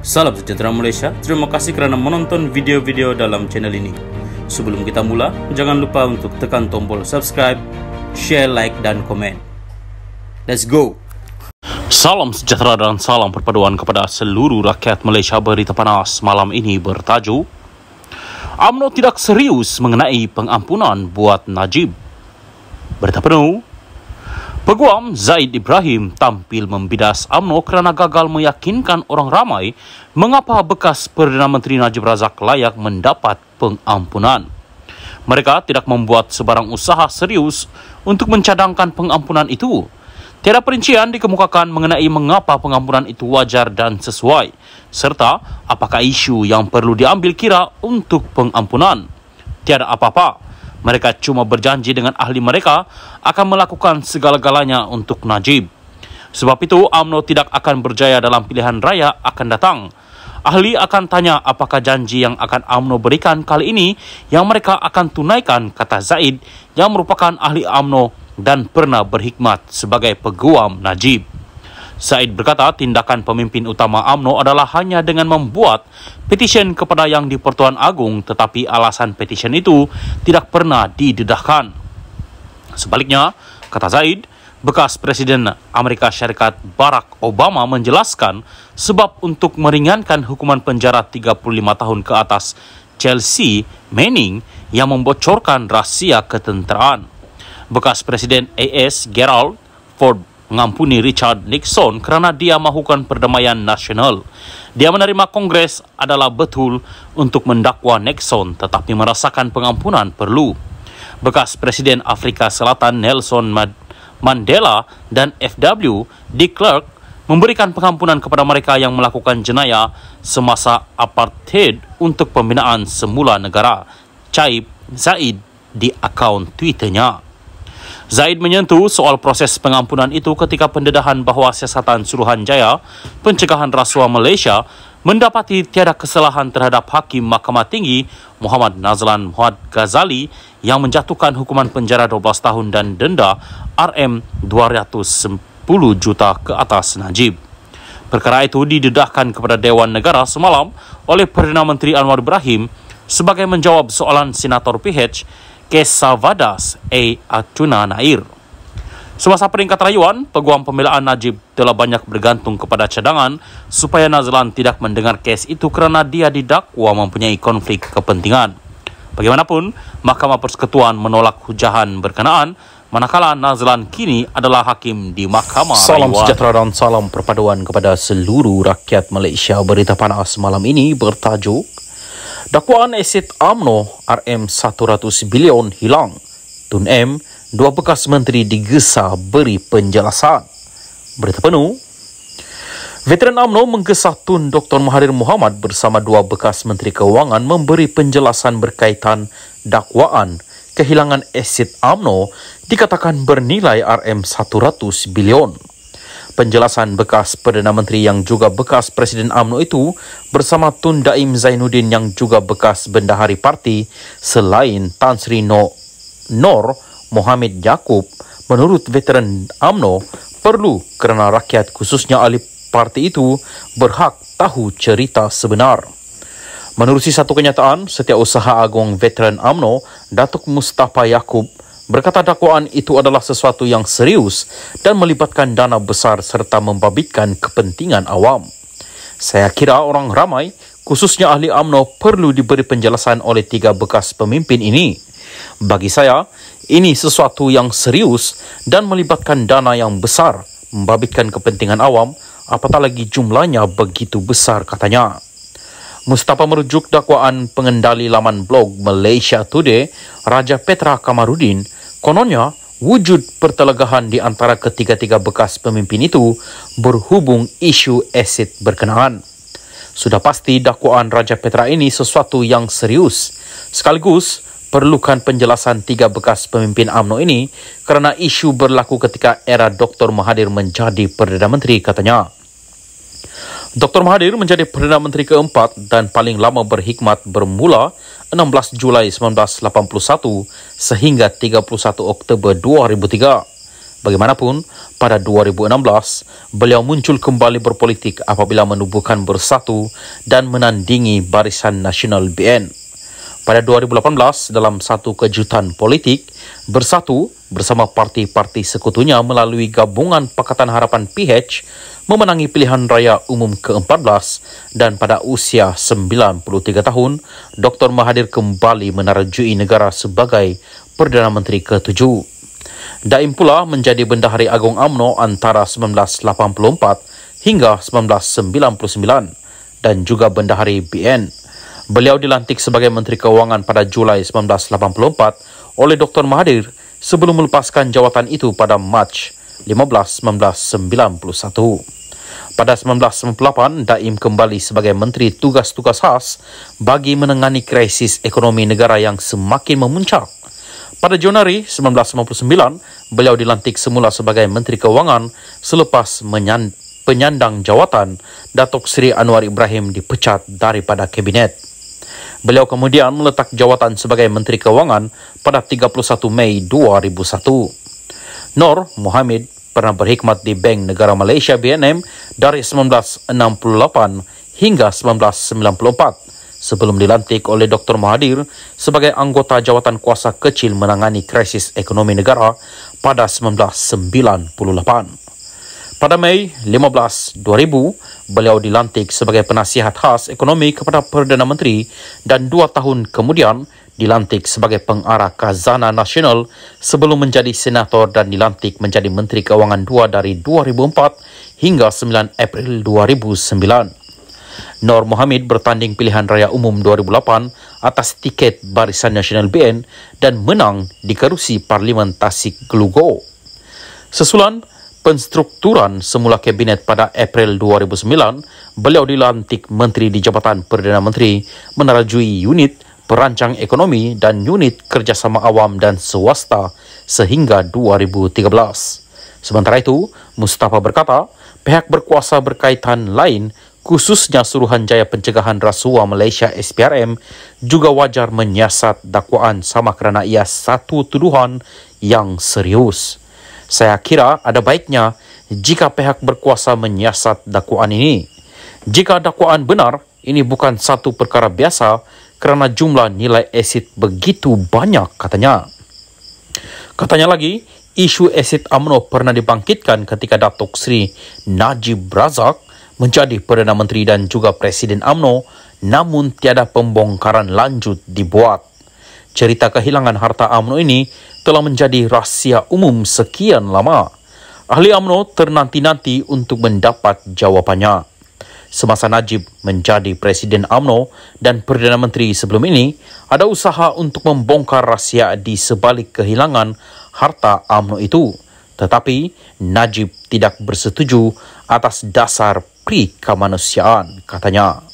Salam sejahtera Malaysia, terima kasih kerana menonton video-video dalam channel ini. Sebelum kita mula, jangan lupa untuk tekan tombol subscribe, share, like dan komen. Let's go! Salam sejahtera dan salam perpaduan kepada seluruh rakyat Malaysia. Berita panas malam ini bertajuk UMNO tidak serius mengenai pengampunan buat Najib. Berita penuh. Peguam Zaid Ibrahim tampil membidas UMNO kerana gagal meyakinkan orang ramai mengapa bekas Perdana Menteri Najib Razak layak mendapat pengampunan. Mereka tidak membuat sebarang usaha serius untuk mencadangkan pengampunan itu. Tiada perincian dikemukakan mengenai mengapa pengampunan itu wajar dan sesuai, serta apakah isu yang perlu diambil kira untuk pengampunan. Tiada apa-apa. Mereka cuma berjanji dengan ahli mereka akan melakukan segala-galanya untuk Najib. Sebab itu, UMNO tidak akan berjaya dalam pilihan raya akan datang. Ahli akan tanya apakah janji yang akan UMNO berikan kali ini yang mereka akan tunaikan, kata Zaid yang merupakan ahli UMNO dan pernah berkhidmat sebagai peguam Najib. Zaid berkata tindakan pemimpin utama UMNO adalah hanya dengan membuat petisyen kepada Yang di-Pertuan Agong, tetapi alasan petisyen itu tidak pernah didedahkan. Sebaliknya, kata Zaid, bekas Presiden Amerika Syarikat Barack Obama menjelaskan sebab untuk meringankan hukuman penjara 35 tahun ke atas Chelsea Manning yang membocorkan rahsia ketenteraan. Bekas Presiden AS Gerald Ford mengampuni Richard Nixon kerana dia mahukan perdamaian nasional. Dia menerima Kongres adalah betul untuk mendakwa Nixon tetapi merasakan pengampunan perlu. Bekas Presiden Afrika Selatan Nelson Mandela dan FW de Klerk memberikan pengampunan kepada mereka yang melakukan jenayah semasa apartheid untuk pembinaan semula negara, caip Zaid di akaun Twitternya. Zaid menyentuh soal proses pengampunan itu ketika pendedahan bahawa siasatan Suruhanjaya Pencegahan Rasuah Malaysia mendapati tiada kesalahan terhadap Hakim Mahkamah Tinggi Muhammad Nazlan Muhammad Ghazali yang menjatuhkan hukuman penjara 12 tahun dan denda RM210 juta ke atas Najib. Perkara itu didedahkan kepada Dewan Negara semalam oleh Perdana Menteri Anwar Ibrahim sebagai menjawab soalan Senator PH Kesavadas Atuna Nair. Semasa peringkat rayuan, peguam pembelaan Najib telah banyak bergantung kepada cadangan supaya Nazlan tidak mendengar kes itu kerana dia didakwa mempunyai konflik kepentingan. Bagaimanapun, Mahkamah Persekutuan menolak hujahan berkenaan manakala Nazlan kini adalah hakim di Mahkamah Salam Rayuan. sejahtera dan salam perpaduan kepada seluruh rakyat Malaysia. Berita panas malam ini bertajuk dakwaan aset UMNO RM100 bilion hilang. Tun M, dua bekas menteri digesa beri penjelasan. Berita penuh. Veteran UMNO menggesa Tun Dr. Mahathir Mohamad bersama dua bekas menteri keuangan memberi penjelasan berkaitan dakwaan kehilangan aset UMNO dikatakan bernilai RM100 bilion. Penjelasan bekas Perdana Menteri yang juga bekas Presiden UMNO itu bersama Tun Daim Zainuddin yang juga bekas Bendahari Parti selain Tan Sri Nor Mohamed Yaakob menurut veteran UMNO perlu kerana rakyat khususnya ahli parti itu berhak tahu cerita sebenar. Menerusi satu kenyataan, Setiausaha Agong veteran UMNO Datuk Mustafa Yaakob berkata dakwaan itu adalah sesuatu yang serius dan melibatkan dana besar serta membabitkan kepentingan awam. Saya kira orang ramai, khususnya ahli UMNO, perlu diberi penjelasan oleh tiga bekas pemimpin ini. Bagi saya, ini sesuatu yang serius dan melibatkan dana yang besar, membabitkan kepentingan awam, apatah lagi jumlahnya begitu besar, katanya. Mustafa merujuk dakwaan pengendali laman blog Malaysia Today, Raja Petra Kamarudin. Kononnya, wujud pertelegahan di antara ketiga-tiga bekas pemimpin itu berhubung isu aset berkenaan. Sudah pasti dakwaan Raja Petra ini sesuatu yang serius. Sekaligus, perlukan penjelasan tiga bekas pemimpin UMNO ini kerana isu berlaku ketika era Dr. Mahathir menjadi Perdana Menteri, katanya. Dr. Mahathir menjadi Perdana Menteri keempat dan paling lama berkhidmat bermula 16 Julai 1981 sehingga 31 Oktober 2003. Bagaimanapun, pada 2016, beliau muncul kembali berpolitik apabila menubuhkan Bersatu dan menandingi Barisan Nasional BN. Pada 2018, dalam satu kejutan politik, Bersatu bersama parti-parti sekutunya melalui gabungan Pakatan Harapan PH memenangi pilihan raya umum ke-14 dan pada usia 93 tahun, Dr. Mahathir kembali menerjui negara sebagai Perdana Menteri ke-7. Daim pula menjadi Bendahari Agung UMNO antara 1984 hingga 1999 dan juga Bendahari BN. Beliau dilantik sebagai Menteri Keuangan pada Julai 1984 oleh Dr. Mahathir sebelum melepaskan jawatan itu pada Mac 15, 1991. Pada 1998, Daim kembali sebagai Menteri Tugas-Tugas Khas bagi menangani krisis ekonomi negara yang semakin memuncak. Pada Januari 1999, beliau dilantik semula sebagai Menteri Keuangan selepas penyandang jawatan Datuk Seri Anwar Ibrahim dipecat daripada Kabinet. Beliau kemudian meletak jawatan sebagai Menteri Keuangan pada 31 Mei 2001. Nur Mohammed pernah berkhidmat di Bank Negara Malaysia BNM dari 1968 hingga 1994 sebelum dilantik oleh Dr. Mahathir sebagai anggota jawatan kuasa kecil menangani krisis ekonomi negara pada 1998. Pada Mei 15, 2000, beliau dilantik sebagai penasihat khas ekonomi kepada Perdana Menteri dan 2 tahun kemudian dilantik sebagai pengarah Khazanah Nasional sebelum menjadi senator dan dilantik menjadi Menteri Keuangan 2 dari 2004 hingga 9 April 2009. Nur Mohammed bertanding pilihan raya umum 2008 atas tiket Barisan Nasional BN dan menang di kerusi Parlimen Tasik Glugo. Sesulan penstrukturan semula Kabinet pada April 2009, beliau dilantik Menteri di Jabatan Perdana Menteri menerjui unit perancang ekonomi dan unit kerjasama awam dan swasta sehingga 2013. Sementara itu, Mustafa berkata, pihak berkuasa berkaitan lain khususnya Suruhanjaya Pencegahan Rasuah Malaysia SPRM juga wajar menyiasat dakwaan sama kerana ia satu tuduhan yang serius. Saya kira ada baiknya jika pihak berkuasa menyiasat dakwaan ini. Jika dakwaan benar, ini bukan satu perkara biasa kerana jumlah nilai asid begitu banyak, katanya. Katanya lagi, isu asid UMNO pernah dibangkitkan ketika Datuk Seri Najib Razak menjadi Perdana Menteri dan juga Presiden UMNO, namun tiada pembongkaran lanjut dibuat. Cerita kehilangan harta UMNO ini telah menjadi rahsia umum sekian lama. Ahli UMNO ternanti-nanti untuk mendapat jawapannya. Semasa Najib menjadi Presiden UMNO dan Perdana Menteri sebelum ini, ada usaha untuk membongkar rahsia di sebalik kehilangan harta UMNO itu. Tetapi Najib tidak bersetuju atas dasar kemanusiaan, katanya.